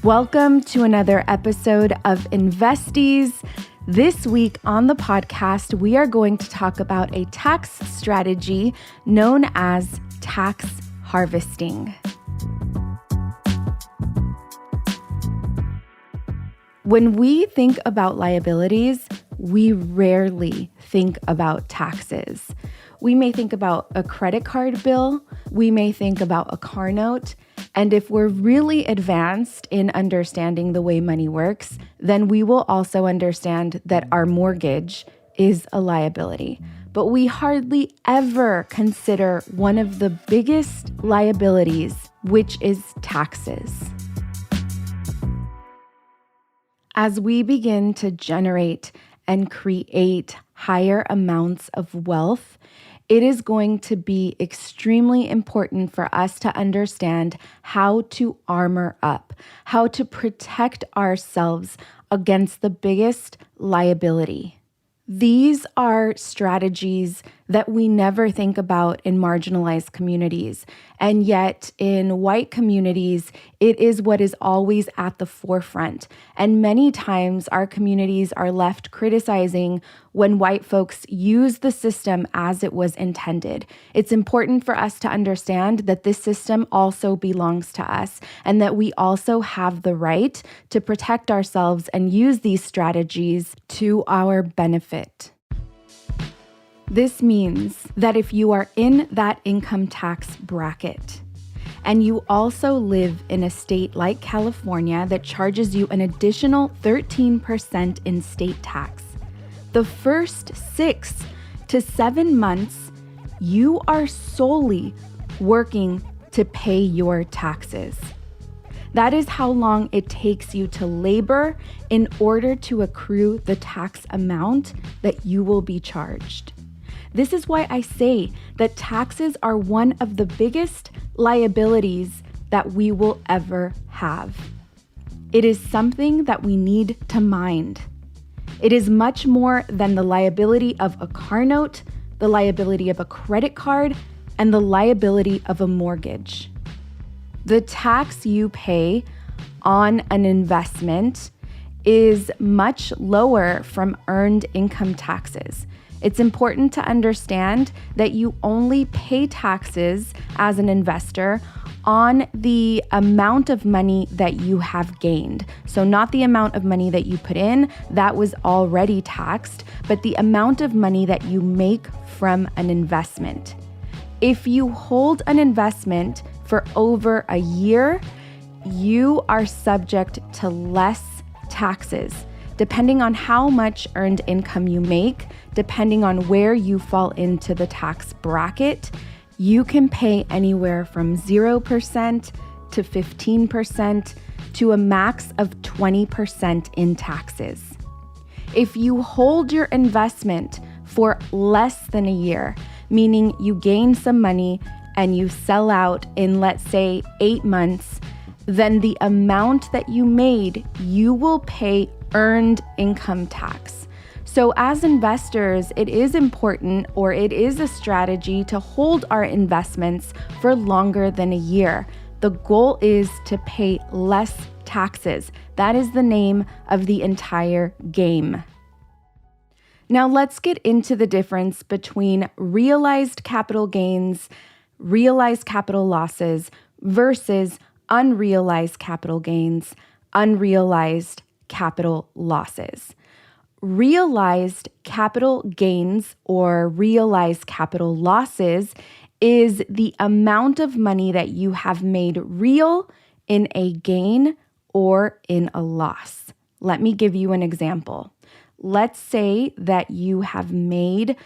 Welcome to another episode of Investies. This week on the podcast, we are going to talk about a tax strategy known as tax harvesting. When we think about liabilities, we rarely think about taxes. We may think about a credit card bill, we may think about a car note, and if we're really advanced in understanding the way money works, then we will also understand that our mortgage is a liability. But we hardly ever consider one of the biggest liabilities, which is taxes. As we begin to generate and create higher amounts of wealth, it is going to be extremely important for us to understand how to armor up, how to protect ourselves against the biggest liability. These are strategies that we never think about in marginalized communities. And yet in white communities, it is what is always at the forefront. And many times our communities are left criticizing when white folks use the system as it was intended. It's important for us to understand that this system also belongs to us and that we also have the right to protect ourselves and use these strategies to our benefit. This means that if you are in that income tax bracket and you also live in a state like California that charges you an additional 13% in state tax, the first 6 to 7 months, you are solely working to pay your taxes. That is how long it takes you to labor in order to accrue the tax amount that you will be charged. This is why I say that taxes are one of the biggest liabilities that we will ever have. It is something that we need to mind. It is much more than the liability of a car note, the liability of a credit card, and the liability of a mortgage. The tax you pay on an investment is much lower from earned income taxes. It's important to understand that you only pay taxes as an investor on the amount of money that you have gained. So not the amount of money that you put in, that was already taxed, but the amount of money that you make from an investment. If you hold an investment for over a year, you are subject to less taxes. Depending on how much earned income you make, depending on where you fall into the tax bracket, you can pay anywhere from 0% to 15% to a max of 20% in taxes. If you hold your investment for less than a year, meaning you gain some money and you sell out in, let's say, 8 months, then the amount that you made, you will pay earned income tax. So as investors, it is important, or it is a strategy to hold our investments for longer than a year. The goal is to pay less taxes. That is the name of the entire game. Now let's get into the difference between realized capital gains, realized capital losses versus unrealized capital gains, unrealized capital losses. Realized capital gains or realized capital losses is the amount of money that you have made real in a gain or in a loss. Let me give you an example. Let's say that you have made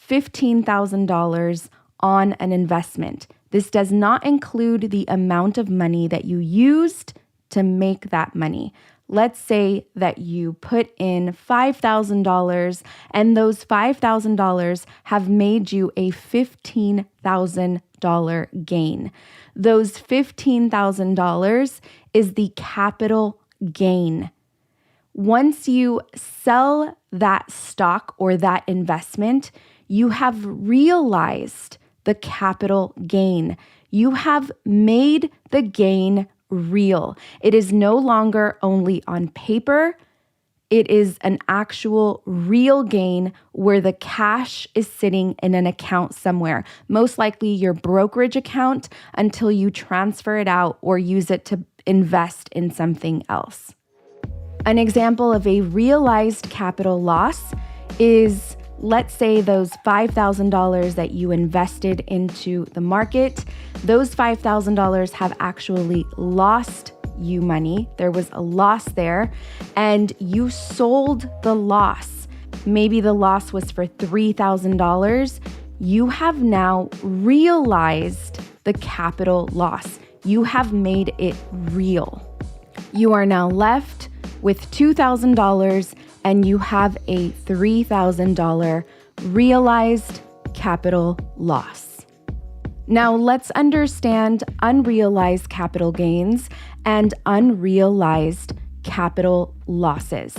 $15,000 on an investment. This does not include the amount of money that you used to make that money. Let's say that you put in $5,000 and those $5,000 have made you a $15,000 gain. Those $15,000 is the capital gain. Once you sell that stock or that investment, you have realized the capital gain. You have made the gain real. It is no longer only on paper. It is an actual real gain where the cash is sitting in an account somewhere, most likely your brokerage account, until you transfer it out or use it to invest in something else. An example of a realized capital loss is, let's say those $5,000 that you invested into the market, those $5,000 have actually lost you money. There was a loss there, and you sold the loss. Maybe the loss was for $3,000. You have now realized the capital loss. You have made it real. You are now left with $2,000 and you have a $3,000 realized capital loss. Now let's understand unrealized capital gains and unrealized capital losses.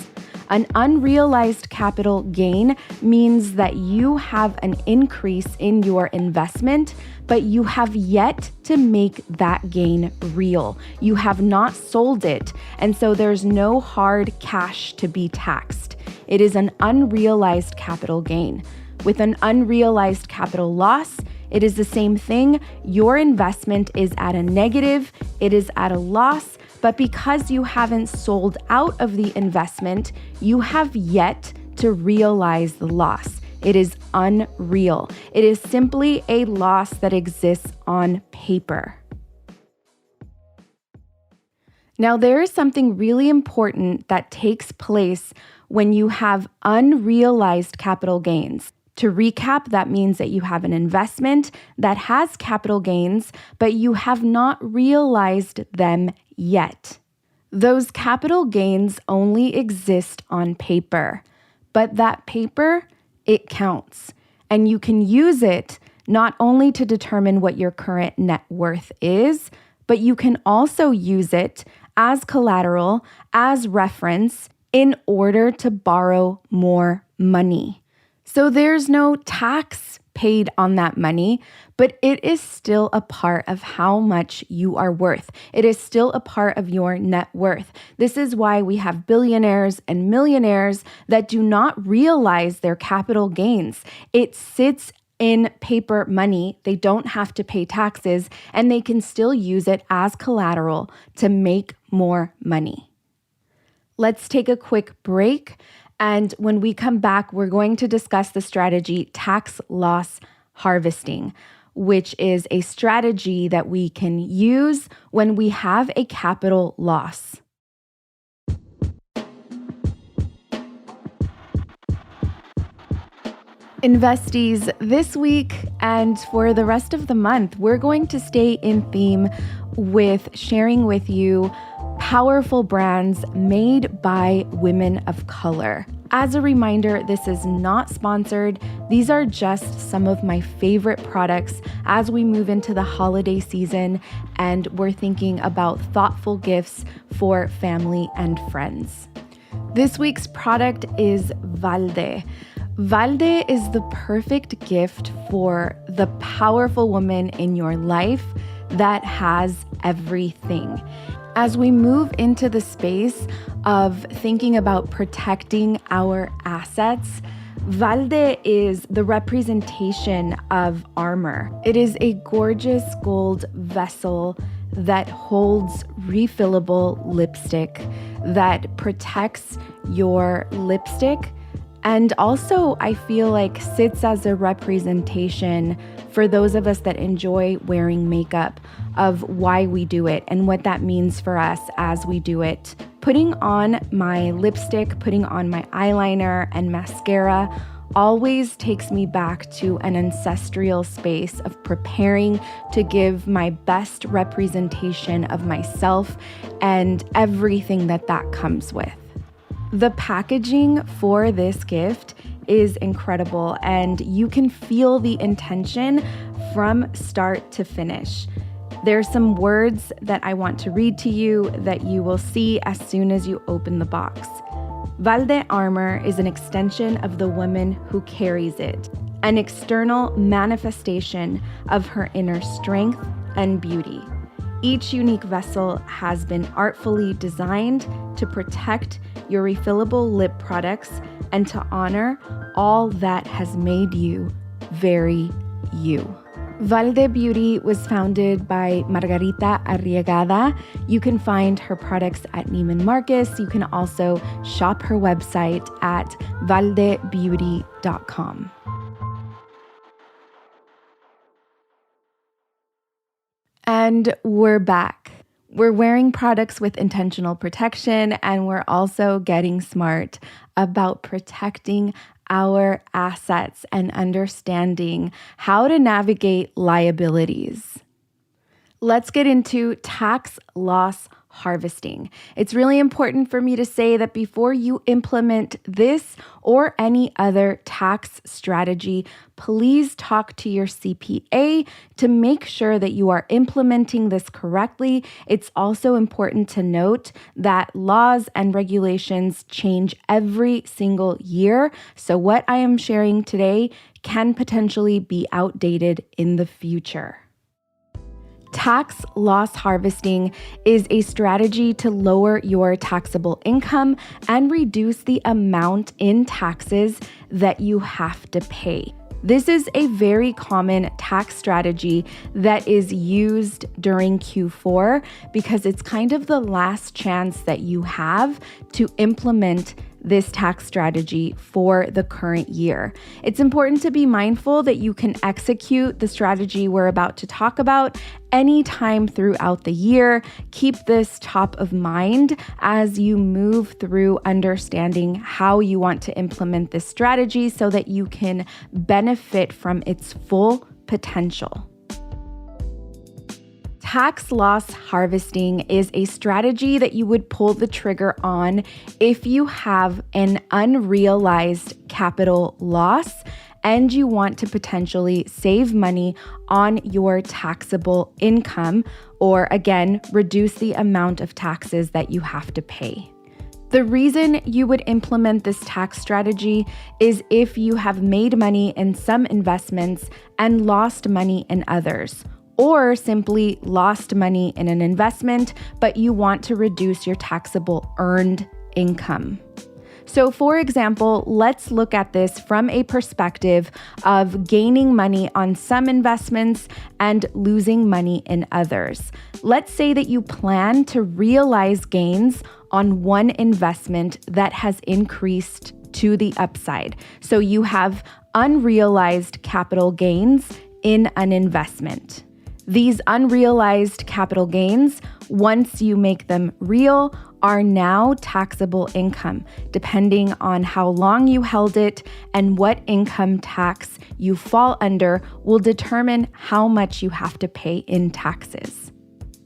An unrealized capital gain means that you have an increase in your investment, but you have yet to make that gain real. You have not sold it, and so there's no hard cash to be taxed. It is an unrealized capital gain. With an unrealized capital loss, it is the same thing. Your investment is at a negative, it is at a loss, but because you haven't sold out of the investment, you have yet to realize the loss. It is unreal. It is simply a loss that exists on paper. Now, there is something really important that takes place when you have unrealized capital gains. To recap, that means that you have an investment that has capital gains, but you have not realized them yet. Those capital gains only exist on paper, but that paper, it counts. And you can use it not only to determine what your current net worth is, but you can also use it as collateral, as reference, in order to borrow more money. So there's no tax paid on that money, but it is still a part of how much you are worth. It is still a part of your net worth. This is why we have billionaires and millionaires that do not realize their capital gains. It sits in paper money. They don't have to pay taxes, and they can still use it as collateral to make more money. Let's take a quick break. And when we come back, we're going to discuss the strategy tax loss harvesting, which is a strategy that we can use when we have a capital loss. Investies, this week and for the rest of the month, we're going to stay in theme with sharing with you powerful brands made by women of color. As a reminder, this is not sponsored. These are just some of my favorite products as we move into the holiday season and we're thinking about thoughtful gifts for family and friends. This week's product is Valde. Valde is the perfect gift for the powerful woman in your life that has everything. As we move into the space of thinking about protecting our assets, Valde is the representation of armor. It is a gorgeous gold vessel that holds refillable lipstick that protects your lipstick and also I feel like sits as a representation for those of us that enjoy wearing makeup of why we do it and what that means for us as we do it. Putting on my lipstick, putting on my eyeliner and mascara always takes me back to an ancestral space of preparing to give my best representation of myself and everything that comes with. The packaging for this gift is incredible, and you can feel the intention from start to finish. There's some words that I want to read to you that you will see as soon as you open the box. Valde armor is an extension of the woman who carries it, an external manifestation of her inner strength and beauty. Each unique vessel has been artfully designed to protect your refillable lip products and to honor all that has made you very you. Valde Beauty was founded by Margarita Arriagada. You can find her products at Neiman Marcus. You can also shop her website at valdebeauty.com. And we're back. We're wearing products with intentional protection, and we're also getting smart about protecting our assets and understanding how to navigate liabilities. Let's get into tax loss harvesting. It's really important for me to say that before you implement this or any other tax strategy, please talk to your CPA to make sure that you are implementing this correctly. It's also important to note that laws and regulations change every single year. So what I am sharing today can potentially be outdated in the future. Tax loss harvesting is a strategy to lower your taxable income and reduce the amount in taxes that you have to pay. This is a very common tax strategy that is used during Q4 because it's kind of the last chance that you have to implement this tax strategy for the current year. It's important to be mindful that you can execute the strategy we're about to talk about anytime throughout the year. Keep this top of mind as you move through understanding how you want to implement this strategy so that you can benefit from its full potential. Tax loss harvesting is a strategy that you would pull the trigger on if you have an unrealized capital loss and you want to potentially save money on your taxable income, or again, reduce the amount of taxes that you have to pay. The reason you would implement this tax strategy is if you have made money in some investments and lost money in others, or simply lost money in an investment, but you want to reduce your taxable earned income. So for example, let's look at this from a perspective of gaining money on some investments and losing money in others. Let's say that you plan to realize gains on one investment that has increased to the upside. So you have unrealized capital gains in an investment. These unrealized capital gains, once you make them real, are now taxable income, depending on how long you held it and what income tax you fall under will determine how much you have to pay in taxes.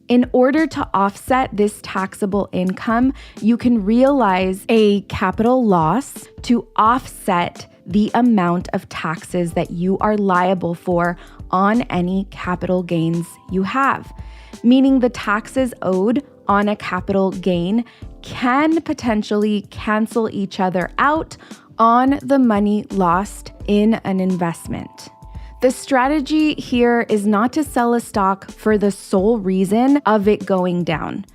In order to offset this taxable income, you can realize a capital loss to offset the amount of taxes that you are liable for on any capital gains you have, meaning the taxes owed on a capital gain can potentially cancel each other out on the money lost in an investment. The strategy here is not to sell a stock for the sole reason of it going down.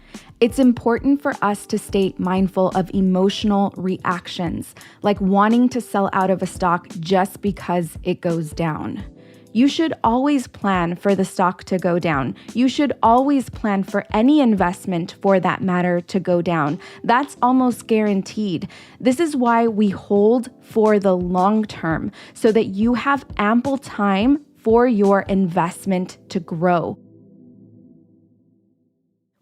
It's important for us to stay mindful of emotional reactions, like wanting to sell out of a stock just because it goes down. You should always plan for the stock to go down. You should always plan for any investment, for that matter, to go down. That's almost guaranteed. This is why we hold for the long term, so that you have ample time for your investment to grow.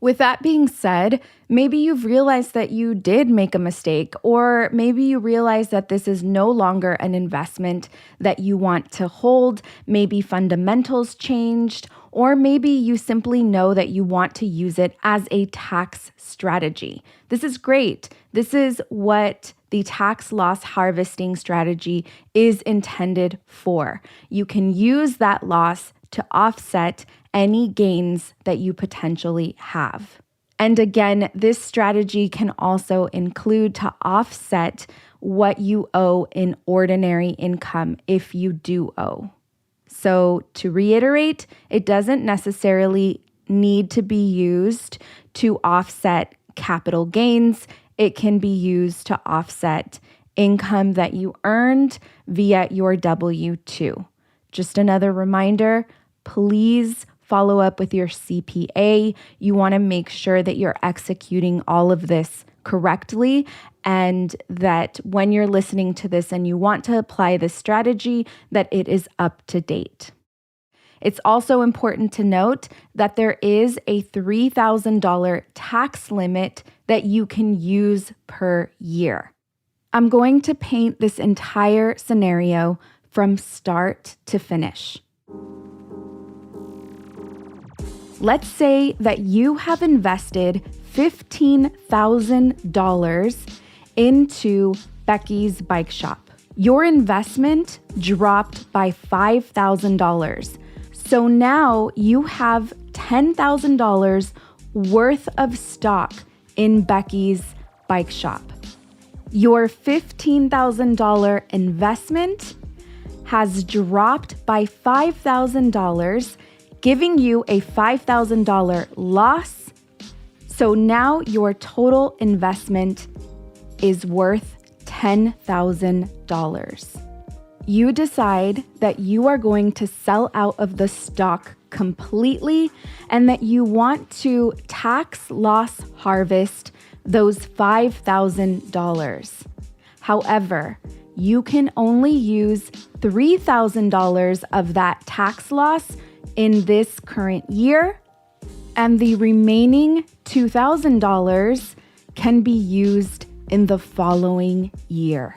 With that being said, maybe you've realized that you did make a mistake, or maybe you realize that this is no longer an investment that you want to hold. Maybe fundamentals changed, or maybe you simply know that you want to use it as a tax strategy. This is great. This is what the tax loss harvesting strategy is intended for. You can use that loss to offset any gains that you potentially have. And again, this strategy can also include to offset what you owe in ordinary income if you do owe. So to reiterate, it doesn't necessarily need to be used to offset capital gains. It can be used to offset income that you earned via your W-2. Just another reminder, please follow up with your CPA. You want to make sure that you're executing all of this correctly, and that when you're listening to this and you want to apply this strategy, that it is up to date. It's also important to note that there is a $3,000 tax limit that you can use per year. I'm going to paint this entire scenario from start to finish. Let's say that you have invested $15,000 into Becky's Bike Shop. Your investment dropped by $5,000. So now you have $10,000 worth of stock in Becky's Bike Shop. Your $15,000 investment has dropped by $5,000, giving you a $5,000 loss. So now your total investment is worth $10,000. You decide that you are going to sell out of the stock completely and that you want to tax loss harvest those $5,000. However, you can only use $3,000 of that tax loss in this current year, and the remaining $2,000 can be used in the following year.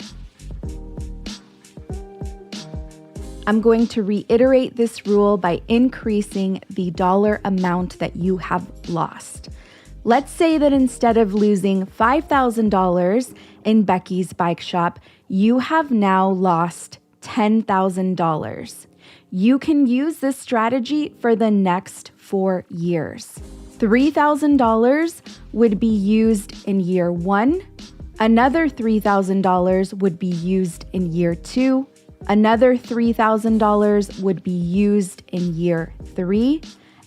I'm going to reiterate this rule by increasing the dollar amount that you have lost. Let's say that instead of losing $5,000 in Becky's Bike Shop, you have now lost $10,000. You can use this strategy for the next 4 years. $3,000 would be used in year 1. Another $3,000 would be used in year 2. Another $3,000 would be used in year 3.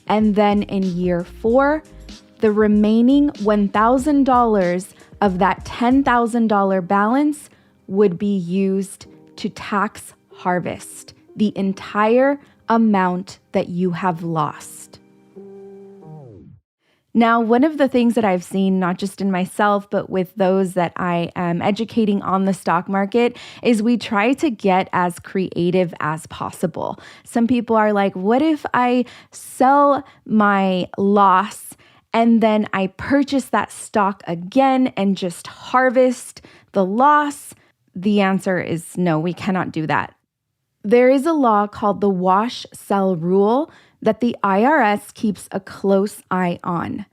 And then in year 4, the remaining $1,000 of that $10,000 balance would be used to tax harvest the entire amount that you have lost. Now, one of the things that I've seen, not just in myself, but with those that I am educating on the stock market, is we try to get as creative as possible. Some people are like, what if I sell my loss and then I purchase that stock again and just harvest the loss? The answer is no, we cannot do that. There is a law called the wash sell rule that the IRS keeps a close eye on.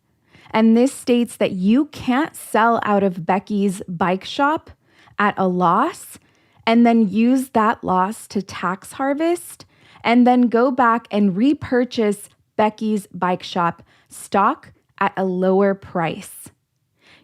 And this states that you can't sell out of Becky's Bike Shop at a loss and then use that loss to tax harvest and then go back and repurchase Becky's Bike Shop stock at a lower price.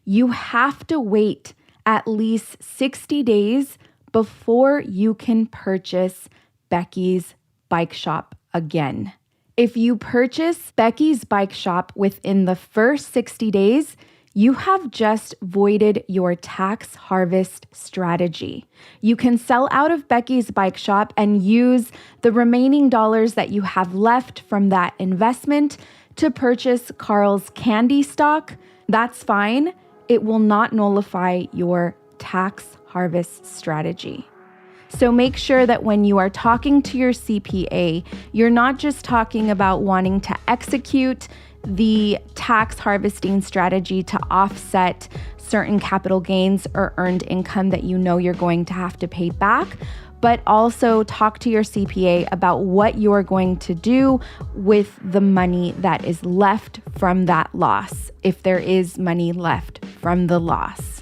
You have to wait at least 60 days before you can purchase Becky's Bike Shop again. If you purchase Becky's Bike Shop within the first 60 days, you have just voided your tax harvest strategy. You can sell out of Becky's Bike Shop and use the remaining dollars that you have left from that investment to purchase Carl's candy stock. That's fine. It will not nullify your tax harvest strategy. So make sure that when you are talking to your CPA, you're not just talking about wanting to execute the tax harvesting strategy to offset certain capital gains or earned income that you know you're going to have to pay back, but also talk to your CPA about what you're going to do with the money that is left from that loss, if there is money left from the loss.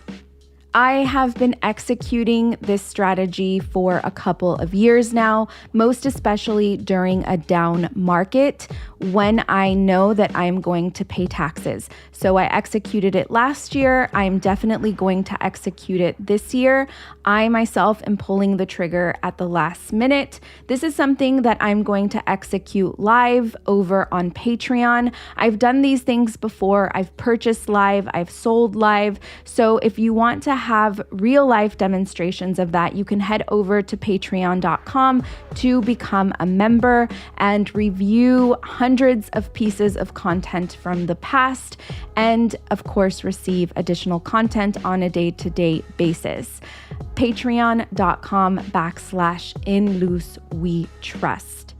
I have been executing this strategy for a couple of years now, most especially during a down market when I know that I'm going to pay taxes. So I executed it last year. I'm definitely going to execute it this year. I myself am pulling the trigger at the last minute. This is something that I'm going to execute live over on Patreon. I've done these things before. I've purchased live, I've sold live. So if you want to have real life demonstrations of that, you can head over to patreon.com to become a member and review hundreds of pieces of content from the past, and of course, receive additional content on a day-to-day basis. Patreon.com/In Luz We Trust.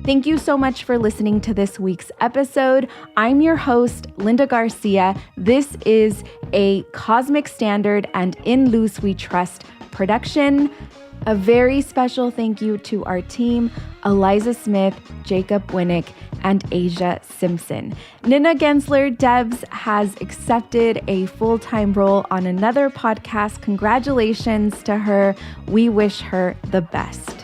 Thank you so much for listening to this week's episode. I'm your host, Linda Garcia. This is a Cosmic Standard and In Luz We Trust production. A very special thank you to our team, Eliza Smith, Jacob Winnick, and Asia Simpson. Nina Gensler-Debs has accepted a full-time role on another podcast. Congratulations to her. We wish her the best.